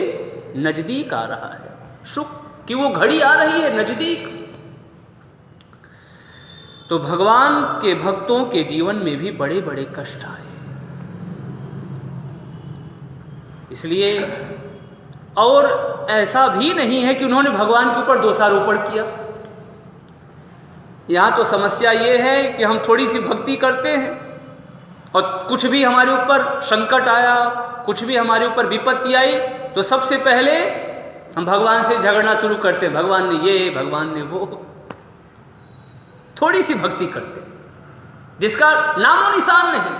नजदीक आ रहा है। सुख कि वो घड़ी आ रही है नजदीक। तो भगवान के भक्तों के जीवन में भी बड़े बड़े कष्ट आए, इसलिए और ऐसा भी नहीं है कि उन्होंने भगवान के ऊपर दोषारोपण किया। यहाँ तो समस्या ये है कि हम थोड़ी सी भक्ति करते हैं और कुछ भी हमारे ऊपर संकट आया, कुछ भी हमारे ऊपर विपत्ति आई, तो सबसे पहले हम भगवान से झगड़ना शुरू करते हैं, भगवान ने ये, भगवान ने वो। थोड़ी सी भक्ति करते हैं जिसका नामो निशान नहीं,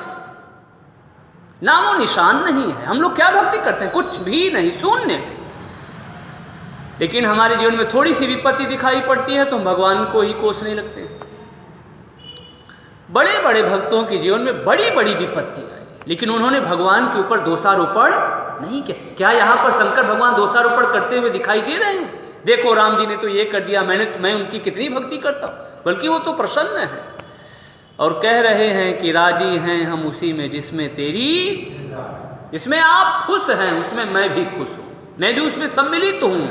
नामो निशान नहीं है। हम लोग क्या भक्ति करते हैं? कुछ भी नहीं, शून्य। लेकिन हमारे जीवन में थोड़ी सी विपत्ति दिखाई पड़ती है तो हम भगवान को ही कोसने लगते हैं। बड़े बड़े भक्तों के जीवन में बड़ी बड़ी विपत्ति आई, लेकिन उन्होंने भगवान के ऊपर दोषारोपण नहीं किया। क्या यहाँ पर शंकर भगवान दोषारोपण करते हुए दिखाई दे रहे हैं? देखो राम जी ने तो ये कर दिया, मैं उनकी कितनी भक्ति करता हूँ। बल्कि वो तो प्रसन्न है और कह रहे हैं कि राजी हैं हम उसी में जिसमें तेरी, जिसमें आप खुश हैं उसमें मैं भी खुश हूँ, मैं भी उसमें सम्मिलित हूँ।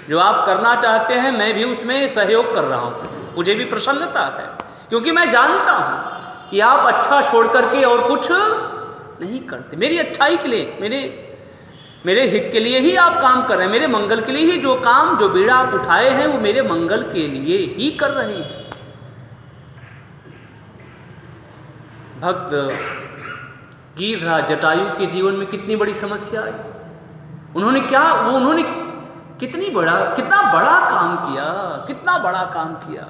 जो आप करना चाहते हैं मैं भी उसमें सहयोग कर रहा हूँ, मुझे भी प्रसन्नता है, क्योंकि मैं जानता हूँ कि आप अच्छा छोड़ करके और कुछ नहीं करते। मेरी अच्छाई के लिए, मेरे हित के लिए ही आप काम कर रहे हैं, मेरे मंगल के लिए ही जो काम, जो बीड़ा आप उठाए हैं वो मेरे मंगल के लिए ही कर रहे हैं। भक्त गिरिराज जटायु के जीवन में कितनी बड़ी समस्या आई। उन्होंने कितना बड़ा काम किया, कितना बड़ा काम किया।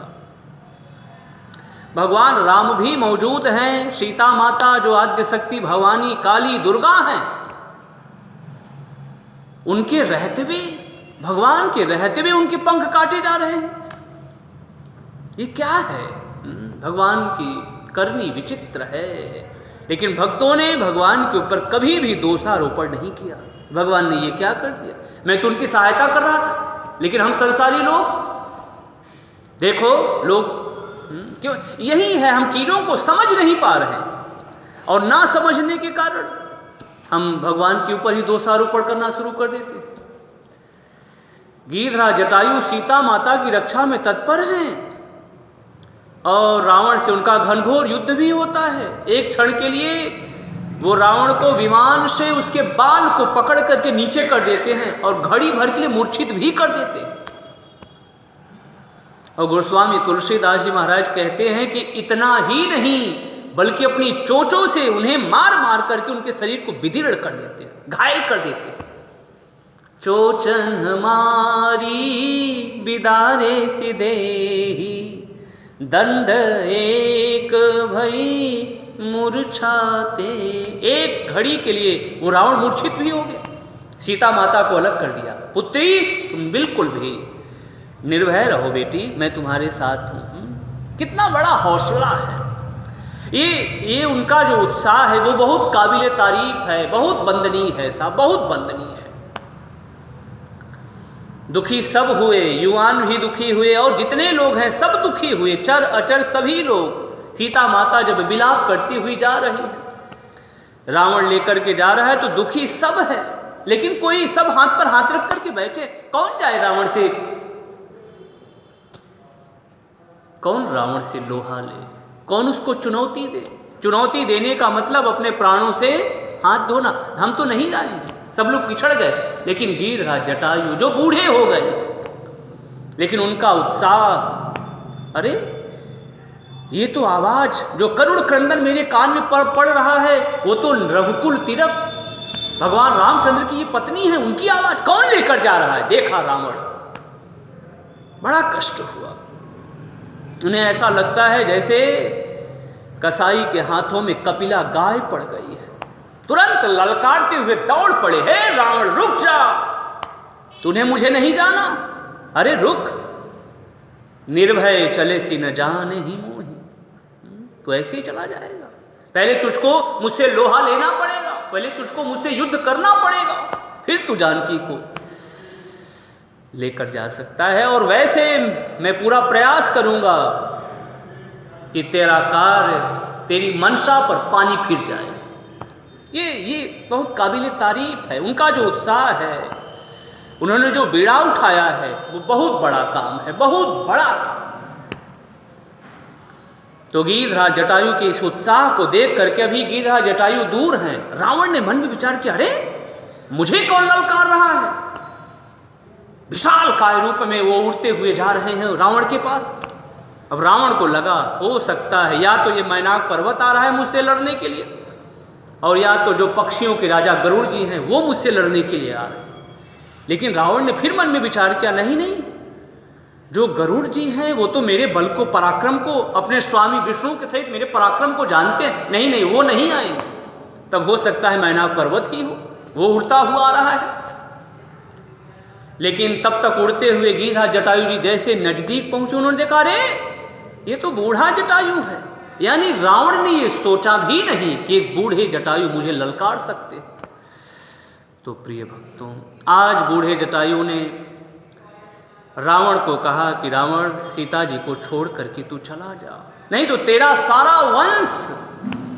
भगवान राम भी मौजूद हैं, सीता माता जो आद्य शक्ति भवानी काली दुर्गा हैं, उनके रहते हुए, भगवान के रहते हुए उनके पंख काटे जा रहे हैं। ये क्या है? भगवान की करनी विचित्र है। लेकिन भक्तों ने भगवान के ऊपर कभी भी दोषारोपण नहीं किया। भगवान ने ये क्या कर दिया? मैं तो उनकी सहायता कर रहा था। लेकिन हम संसारी लोग, देखो लोग क्यों, यही है, हम चीजों को समझ नहीं पा रहे हैं और ना समझने के कारण हम भगवान के ऊपर ही दोषारोपण करना शुरू कर देते हैं। गिरिराज जटायु सीता माता की रक्षा में तत्पर हैं और रावण से उनका घनघोर युद्ध भी होता है। एक क्षण के लिए वो रावण को विमान से उसके बाल को पकड़ करके नीचे कर देते हैं और घड़ी भर के लिए मूर्छित भी कर देते हैं। और गोस्वामी तुलसीदास जी महाराज कहते हैं कि इतना ही नहीं बल्कि अपनी चोंचों से उन्हें मार मार करके उनके शरीर को विदीर्ण कर देते हैं, घायल कर देते हैं। चोचन हमारी बिदारे सिदेही दंड एक भई मूर्छाते। एक घड़ी के लिए वो रावण मूर्छित भी हो गया, सीता माता को अलग कर दिया। पुत्री तुम बिल्कुल भी निर्भय रहो बेटी, मैं तुम्हारे साथ हूँ। कितना बड़ा हौसला है। ये उनका जो उत्साह है वो बहुत काबिले तारीफ है, बहुत वंदनीय है साहब, बहुत वंदनीय है। दुखी सब हुए, युवान भी दुखी हुए और जितने लोग हैं सब दुखी हुए, चर अचर सभी लोग। सीता माता जब विलाप करती हुई जा रही है, रावण लेकर के जा रहा है तो दुखी सब है, लेकिन कोई सब हाथ पर हाथ रख करके बैठे। कौन जाए रावण से, कौन रावण से लोहा ले, कौन उसको चुनौती दे। चुनौती देने का मतलब अपने प्राणों से हाथ धोना। हम तो नहीं जाएंगे, सब लोग पिछड़ गए, लेकिन गिरिराज जटायु जो बूढ़े हो गए, लेकिन उनका उत्साह, अरे ये तो आवाज जो करुण क्रंदन मेरे कान में पड़ रहा है वो तो रघुकुल तिलक भगवान रामचंद्र की ये पत्नी है, उनकी आवाज कौन लेकर जा रहा है। देखा रावण, बड़ा कष्ट हुआ। उन्हें ऐसा लगता है जैसे कसाई के हाथों में कपिला गाय पड़ गई है। तुरंत ललकारते हुए दौड़ पड़े, हे रावण रुक जा, तूने मुझे नहीं जाना, अरे रुक, निर्भय चले सी न जाने ही मोही। तो ऐसे ही चला जाएगा। पहले तुझको मुझसे लोहा लेना पड़ेगा, पहले तुझको मुझसे युद्ध करना पड़ेगा, फिर तू जानकी को लेकर जा सकता है। और वैसे मैं पूरा प्रयास करूंगा कि तेरा कार्य, तेरी मनसा पर पानी फिर जाए। ये बहुत काबिले तारीफ है। उनका जो उत्साह है उन्होंने जो बीड़ा उठाया है वो बहुत बड़ा काम है, बहुत बड़ा काम। तो गीधराज जटायु के इस उत्साह को देख करके, अभी गीधराज जटायु दूर हैं, रावण ने मन में विचार किया, अरे मुझे कौन ललकार रहा है। विशाल काय रूप में वो उड़ते हुए जा रहे हैं रावण के पास। अब रावण को लगा हो सकता है या तो ये मैनाक पर्वत आ रहा है मुझसे लड़ने के लिए, और या तो जो पक्षियों के राजा गरुड़ जी हैं वो मुझसे लड़ने के लिए आ रहे हैं। लेकिन रावण ने फिर मन में विचार किया, नहीं नहीं, जो गरुड़ जी हैं वो तो मेरे बल को, पराक्रम को, अपने स्वामी विष्णु के सहित मेरे पराक्रम को जानते हैं। नहीं नहीं, वो नहीं आएंगे। तब हो सकता है मैनाक पर्वत ही हो, वो उड़ता हुआ आ रहा है। लेकिन तब तक उड़ते हुए गीधराज जटायु जी जैसे नजदीक पहुंचे, उन्होंने देखा, अरे ये तो बूढ़ा जटायु है। यानी रावण ने ये सोचा भी नहीं कि एक बूढ़े जटायु मुझे ललकार सकते। तो प्रिय भक्तों, आज बूढ़े जटायु ने रावण को कहा कि रावण, सीता जी को छोड़ करके तू चला जा, नहीं तो तेरा सारा वंश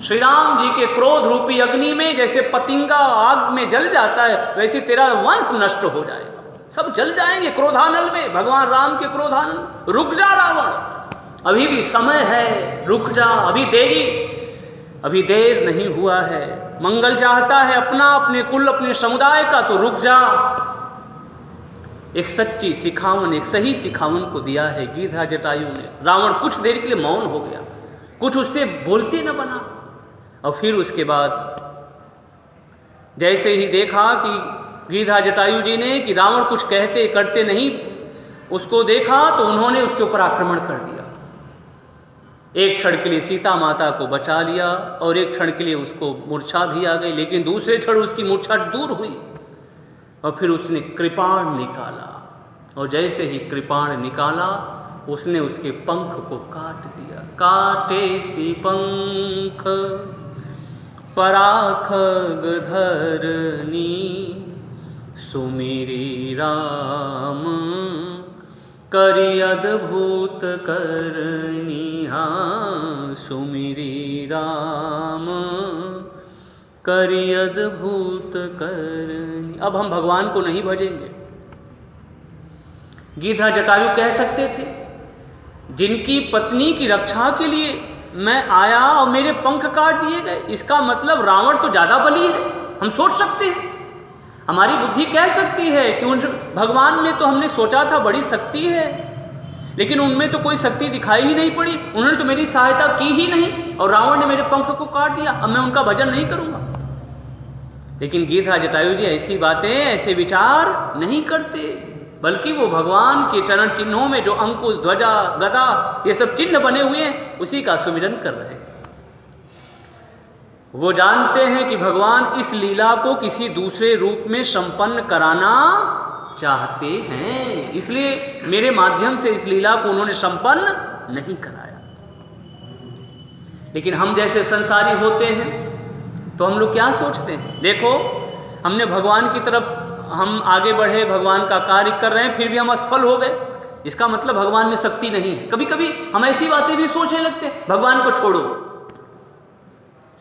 श्री राम जी के क्रोध रूपी अग्नि में जैसे पतिंगा आग में जल जाता है, वैसे तेरा वंश नष्ट हो जाएगा, सब जल जाएंगे क्रोधानल में, भगवान राम के क्रोधानल। रुक जा रावण, अभी भी समय है, रुक जा, अभी देर नहीं हुआ है। मंगल चाहता है अपना, अपने कुल, अपने समुदाय का, तो रुक जा। एक सच्ची सिखावन, एक सही सिखावन को दिया है गीधराज जटायु ने। रावण कुछ देर के लिए मौन हो गया, कुछ उससे बोलते न बना। और फिर उसके बाद जैसे ही देखा कि गीधराज जटायु जी ने कि रावण कुछ कहते करते नहीं, उसको देखा तो उन्होंने उसके ऊपर आक्रमण कर दिया। एक क्षण के लिए सीता माता को बचा लिया और एक क्षण के लिए उसको मूर्छा भी आ गई, लेकिन दूसरे क्षण उसकी मूर्छा दूर हुई और फिर उसने कृपाण निकाला, और जैसे ही कृपाण निकाला उसने उसके पंख को काट दिया। काटे सी पंख पराखग धरनी, सुमिरी राम करी अद्भुत करनी। हाँ, सुमिरी राम करी अद्भुत करनी। अब हम भगवान को नहीं भजेंगे। गीधराज जटायु कह सकते थे, जिनकी पत्नी की रक्षा के लिए मैं आया और मेरे पंख काट दिए गए, इसका मतलब रावण तो ज़्यादा बली है। हम सोच सकते हैं, हमारी बुद्धि कह सकती है कि उन भगवान में तो हमने सोचा था बड़ी शक्ति है, लेकिन उनमें तो कोई शक्ति दिखाई ही नहीं पड़ी, उन्होंने तो मेरी सहायता की ही नहीं, और रावण ने मेरे पंख को काट दिया, अब मैं उनका भजन नहीं करूँगा। लेकिन गीधराज जटायु जी ऐसी बातें, ऐसे विचार नहीं करते, बल्कि वो भगवान के चरण चिन्हों में जो अंकुश, ध्वजा, गदा, ये सब चिन्ह बने हुए हैं, उसी का सुमिरन कर रहे हैं। वो जानते हैं कि भगवान इस लीला को किसी दूसरे रूप में संपन्न कराना चाहते हैं, इसलिए मेरे माध्यम से इस लीला को उन्होंने संपन्न नहीं कराया। लेकिन हम जैसे संसारी होते हैं तो हम लोग क्या सोचते हैं, देखो हमने भगवान की तरफ हम आगे बढ़े, भगवान का कार्य कर रहे हैं, फिर भी हम असफल हो गए, इसका मतलब भगवान में शक्ति नहीं है। कभी कभी हम ऐसी बातें भी सोचने लगते हैं, भगवान को छोड़ो।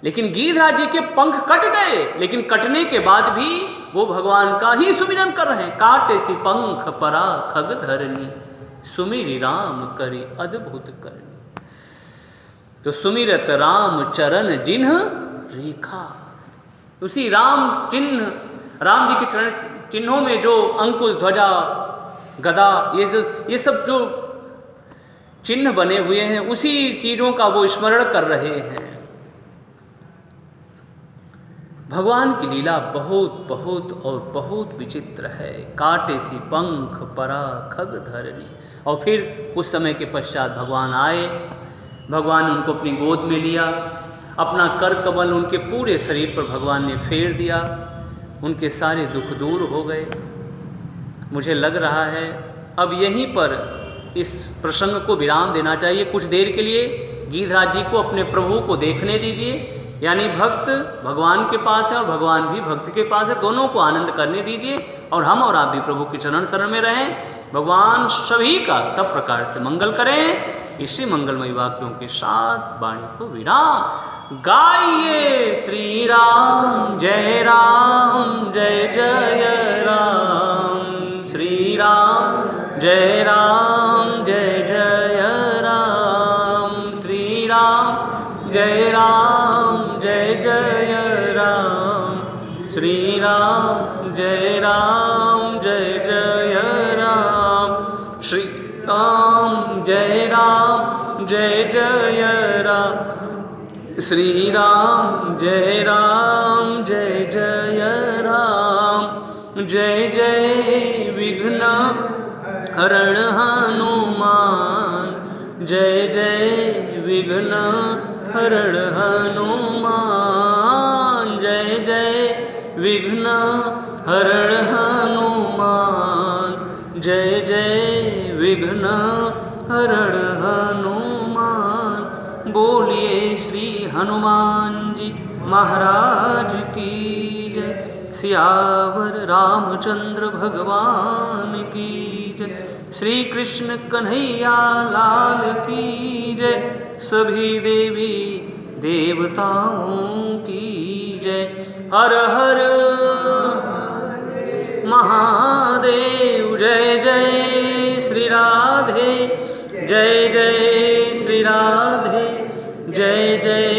लेकिन गीधराज जी के पंख कट गए, लेकिन कटने के बाद भी वो भगवान का ही सुमिरन कर रहे हैं। काटे सी पंख परा खग धरनी, सुमिरी राम करी अद्भुत करनी। तो सुमिरत राम चरण जिन्ह रेखा, उसी राम चिन्ह, राम जी के चरण चिन्हों में जो अंकुश, ध्वजा, गदा, ये सब जो चिन्ह बने हुए हैं, उसी चीज़ों का वो स्मरण कर रहे हैं। भगवान की लीला बहुत बहुत और बहुत विचित्र है। काटे सी पंख परा खग धरनी। और फिर कुछ समय के पश्चात भगवान आए, भगवान ने उनको अपनी गोद में लिया, अपना कर कमल उनके पूरे शरीर पर भगवान ने फेर दिया, उनके सारे दुख दूर हो गए। मुझे लग रहा है अब यहीं पर इस प्रसंग को विराम देना चाहिए। कुछ देर के लिए गीधराज जी को अपने प्रभु को देखने दीजिए, यानी भक्त भगवान के पास है और भगवान भी भक्त के पास है, दोनों को आनंद करने दीजिए, और हम और आप भी प्रभु के चरण शरण में रहें। भगवान सभी का सब प्रकार से मंगल करें। इसी मंगलमय वाक्यों के साथ वाणी को विराम। गाइए श्री राम जय जय राम। जय राम जय जय राम। श्री राम जय जय राम। श्री राम जय जय राम। श्री राम जय जय राम। श्री राम जय जय राम। जय जय विघ्न हरण हनुमान। जय जय विघ्न हरण हनुमान। जय जय विघ्न हरण हनुमान। जय जय विघ्न हरण हनुमान। बोलिए श्री हनुमान जी महाराज की जय। सियावर रामचंद्र भगवान की जय। श्री कृष्ण कन्हैया लाल की जय। सभी देवी देवताओं की जय। हर हर महादेव। जय जय श्री राधे। जय जय श्री राधे। जय जय